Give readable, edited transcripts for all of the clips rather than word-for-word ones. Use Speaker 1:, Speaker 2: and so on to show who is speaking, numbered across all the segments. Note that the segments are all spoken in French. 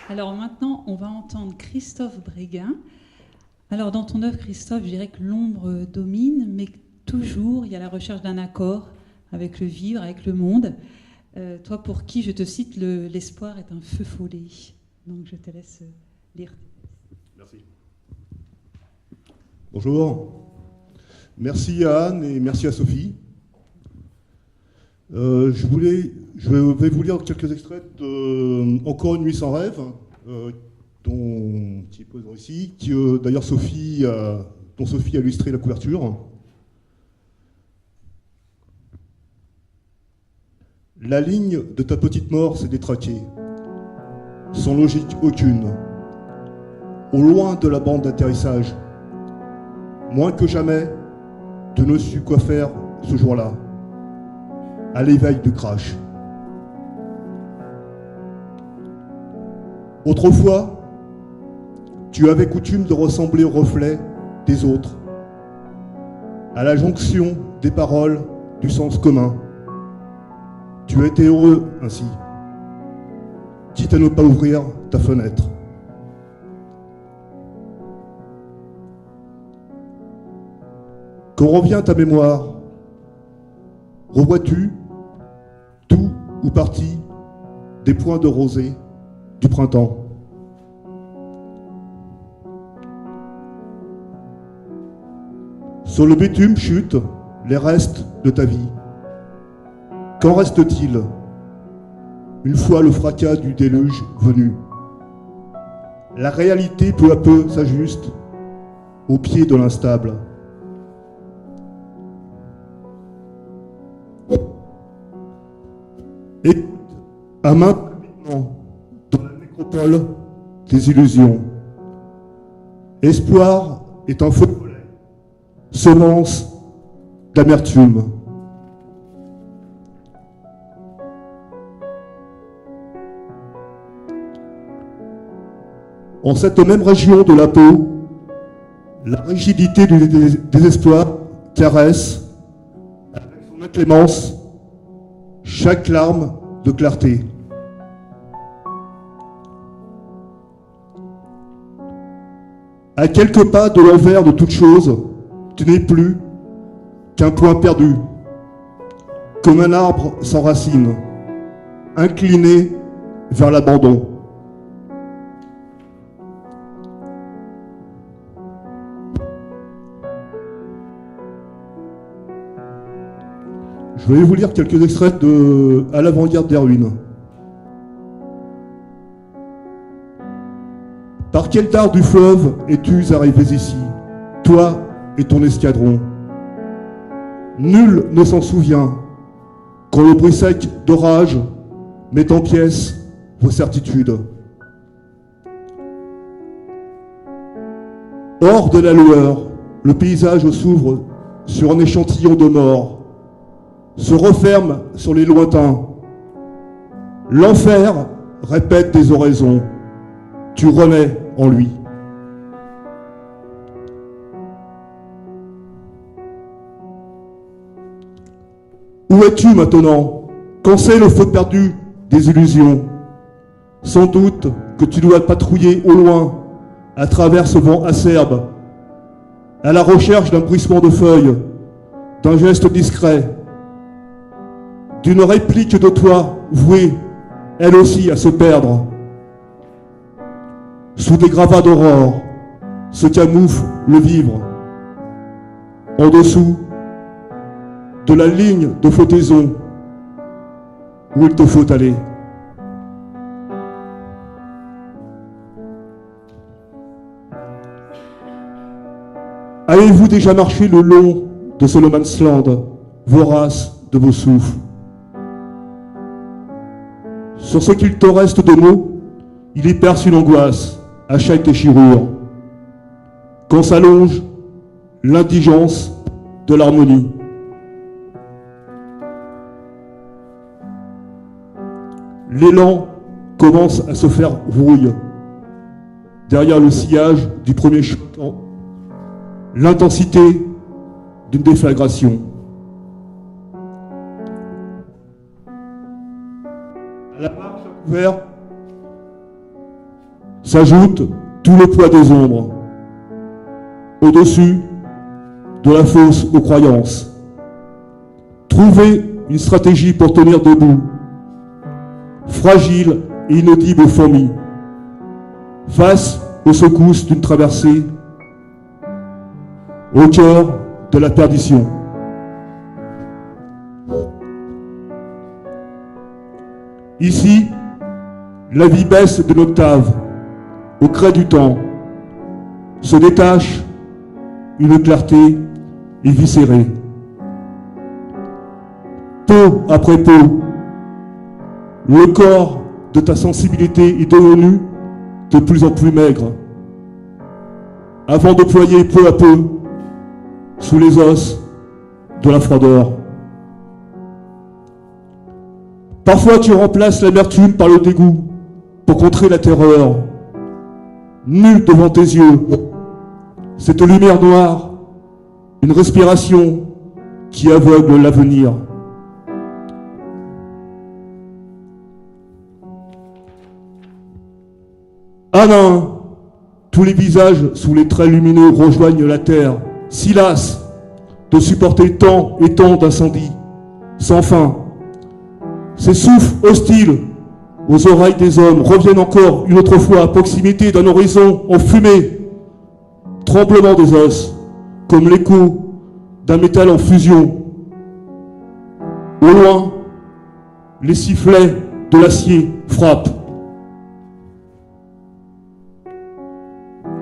Speaker 1: Alors maintenant, on va entendre Christophe Bréguin. Alors dans ton œuvre, Christophe, je dirais que l'ombre domine, mais que toujours il y a la recherche d'un accord avec le vivre, avec le monde. Toi, pour qui, je te cite, l'espoir est un feu follet. Donc je te laisse lire.
Speaker 2: Merci. Bonjour. Merci à Anne et merci à Sophie. Je vais vous lire quelques extraits de Encore une nuit sans rêve, qui est présent ici, d'ailleurs dont Sophie a illustré la couverture. La ligne de ta petite mort s'est détraquée, sans logique aucune, au loin de la bande d'atterrissage. Moins que jamais, tu ne sus quoi faire ce jour-là, à l'éveil du crash. Autrefois, tu avais coutume de ressembler au reflet des autres, à la jonction des paroles du sens commun. Tu étais heureux ainsi, quitte à ne pas ouvrir ta fenêtre. Quand revient ta mémoire, revois-tu, tout ou partie, des points de rosée du printemps. Sur le bitume chutent les restes de ta vie. Qu'en reste-t-il une fois le fracas du déluge venu? La réalité peu à peu s'ajuste au pied de l'instable. Et à main dans la nécropole des illusions. Espoir est un feu follet, semence d'amertume. En cette même région de la peau, la rigidité du désespoir caresse, avec son inclémence, chaque larme de clarté. À quelques pas de l'envers de toute chose, tu n'es plus qu'un point perdu, comme un arbre sans racines, incliné vers l'abandon. Je vais vous lire quelques extraits de À l'avant-garde des ruines. Par quel dard du fleuve es-tu arrivé ici, toi et ton escadron? Nul ne s'en souvient, quand le bruit sec d'orage met en pièces vos certitudes. Hors de la lueur, le paysage s'ouvre sur un échantillon de mort, se referme sur les lointains. L'enfer répète des oraisons. Tu renais en lui. Où es-tu maintenant? Quand c'est le feu perdu des illusions? Sans doute que tu dois patrouiller au loin, à travers ce vent acerbe, à la recherche d'un bruissement de feuilles, d'un geste discret, d'une réplique de toi vouée, elle aussi, à se perdre. Sous des gravats d'aurore se camoufle le vivre. En dessous de la ligne de flottaison où il te faut aller. Avez-vous déjà marché le long de ce no man's land, vorace de vos souffles? Sur ce qu'il te reste de mots, il y perce une angoisse à chaque déchirure. Quand s'allonge l'indigence de l'harmonie. L'élan commence à se faire rouille. Derrière le sillage du premier choc, l'intensité d'une déflagration. À la marche à couvert s'ajoute tout le poids des ombres, au-dessus de la fosse aux croyances. Trouver une stratégie pour tenir debout, fragile et inaudible aux fourmis, face aux secousses d'une traversée, au cœur de la perdition. Ici, la vie baisse d'une octave, au gré du temps, se détache une clarté éviscérée. Peau après peau, le corps de ta sensibilité est devenu de plus en plus maigre, avant de ployer peu à peu sous les os de la froideur. Parfois tu remplaces l'amertume par le dégoût pour contrer la terreur. Nue devant tes yeux, cette lumière noire, une respiration qui aveugle l'avenir. Un à un, tous les visages sous les traits lumineux rejoignent la terre, si las de supporter tant et tant d'incendies, sans fin. Ces souffles hostiles aux oreilles des hommes reviennent encore une autre fois à proximité d'un horizon en fumée, tremblement des os, comme l'écho d'un métal en fusion. Au loin, les sifflets de l'acier frappent.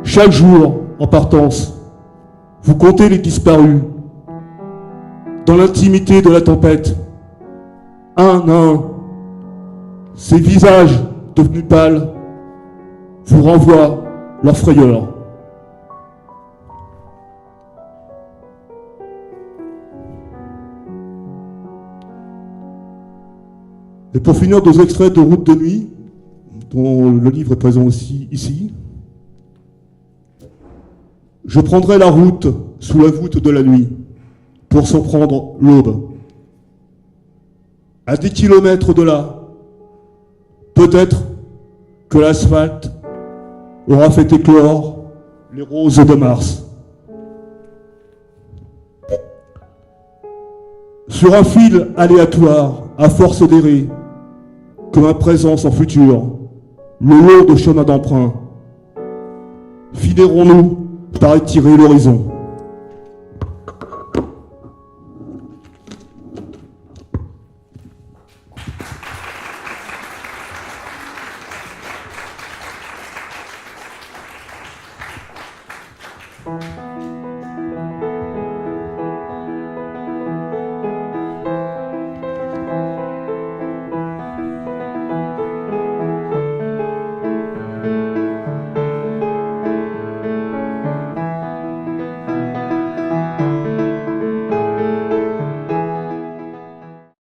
Speaker 2: Chaque jour, en partance, vous comptez les disparus. Dans l'intimité de la tempête, un à un, ces visages devenus pâles vous renvoient leur frayeur. Et pour finir, deux extraits de Route de nuit, dont le livre est présent aussi ici. Je prendrai la route sous la voûte de la nuit pour s'en prendre l'aube. À 10 kilomètres de là, peut-être que l'asphalte aura fait éclore les roses de Mars. Sur un fil aléatoire, à force d'errer, comme un présent sans futur, le long de chemin d'emprunt, finirons-nous par étirer l'horizon.